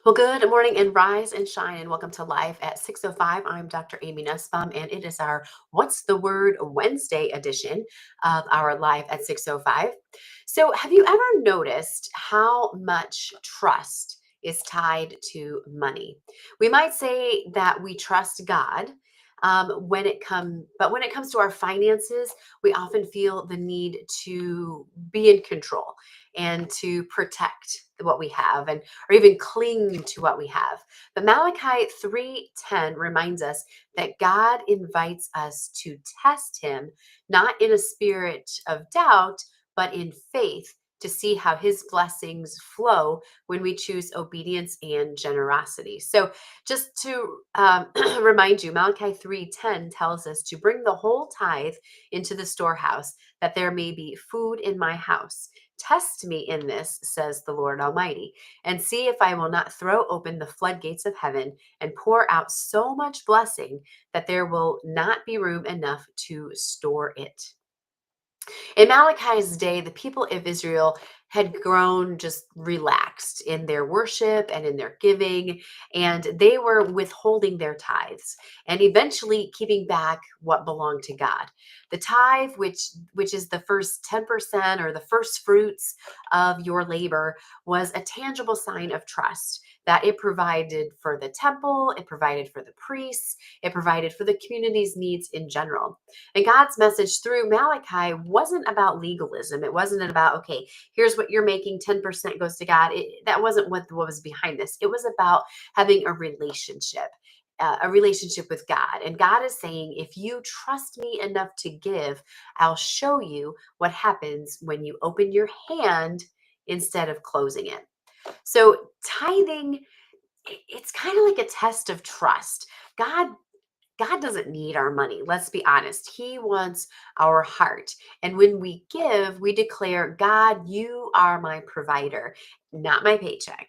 Well, good morning and rise and shine, and welcome to Live at 6:05. I'm Dr. Amy Nussbaum, and it is our What's the Word Wednesday edition of our Live at 6:05. So, have you ever noticed how much trust is tied to money? We might say that we trust God. But when it comes to our finances, we often feel the need to be in control and to protect what we have, and or even cling to what we have. But Malachi 3:10 reminds us that God invites us to test him, not in a spirit of doubt, but in faith, to see how his blessings flow when we choose obedience and generosity. So just to remind you, Malachi 3:10 tells us to bring the whole tithe into the storehouse, that there may be food in my house. Test me in this, says the Lord Almighty, and see if I will not throw open the floodgates of heaven and pour out so much blessing that there will not be room enough to store it. In Malachi's day, the people of Israel had grown just relaxed in their worship and in their giving, and they were withholding their tithes and eventually keeping back what belonged to God. The tithe, which is the first 10% or the first fruits of your labor, was a tangible sign of trust that it provided for the temple, it provided for the priests, it provided for the community's needs in general. And God's message through Malachi wasn't about legalism. It wasn't about, okay, here's what you're making, 10% goes to God. That wasn't what was behind this. It was about having a relationship with God. And God is saying, if you trust me enough to give, I'll show you what happens when you open your hand instead of closing it. So tithing, it's kind of like a test of trust. God God doesn't need our money. Let's be honest. He wants our heart. And when we give, we declare, God, you are my provider, not my paycheck.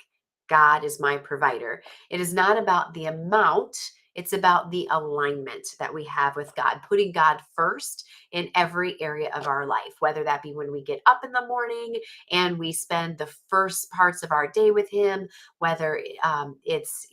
God is my provider. It is not about the amount, it's about the alignment that we have with God, putting God first in every area of our life, whether that be when we get up in the morning and we spend the first parts of our day with Him, whether it's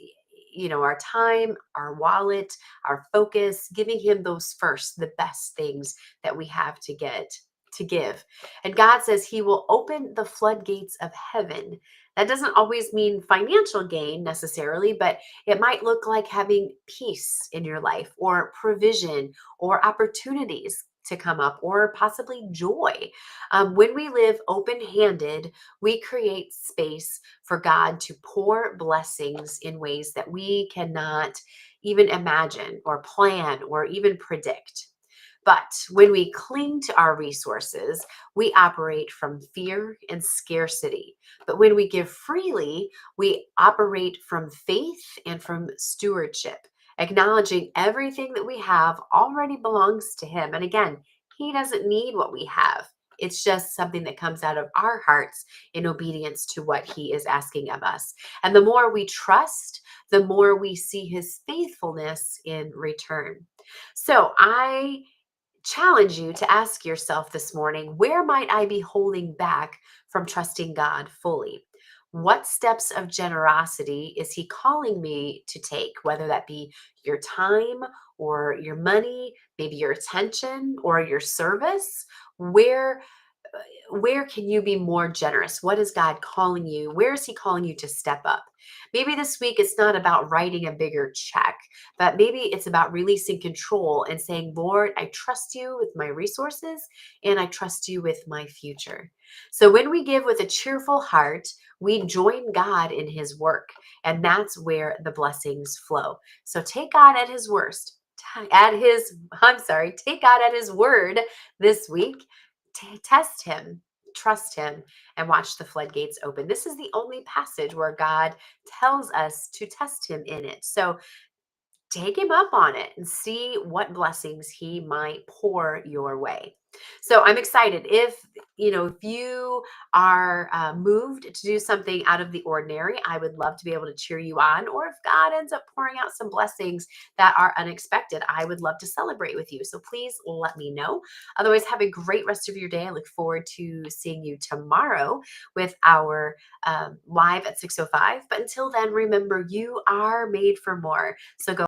our time, our wallet, our focus, giving him those first, the best things that we have to give. And God says he will open the floodgates of heaven. That doesn't always mean financial gain necessarily, but it might look like having peace in your life, or provision, or opportunities to come up, or possibly joy. When we live open handed, we create space for God to pour blessings in ways that we cannot even imagine or plan or even predict. But when we cling to our resources, we operate from fear and scarcity. But when we give freely, we operate from faith and from stewardship, acknowledging everything that we have already belongs to Him. And again, He doesn't need what we have. It's just something that comes out of our hearts in obedience to what He is asking of us. And the more we trust, the more we see His faithfulness in return. So I challenge you to ask yourself this morning, where might I be holding back from trusting God fully? What steps of generosity is He calling me to take, whether that be your time or your money, maybe your attention or your service? Where where can you be more generous? What is God calling you? Where is He calling you to step up? Maybe this week it's not about writing a bigger check, but maybe it's about releasing control and saying, Lord, I trust you with my resources and I trust you with my future. So when we give with a cheerful heart, we join God in His work, and that's where the blessings flow. So take God at His worst. Take God at His word this week. Test him, trust him, and watch the floodgates open. This is the only passage where God tells us to test him in it. So take him up on it and see what blessings he might pour your way. So I'm excited. If you are moved to do something out of the ordinary, I would love to be able to cheer you on. Or if God ends up pouring out some blessings that are unexpected, I would love to celebrate with you. So please let me know. Otherwise, have a great rest of your day. I look forward to seeing you tomorrow with our live at 6:05. But until then, remember, you are made for more. So go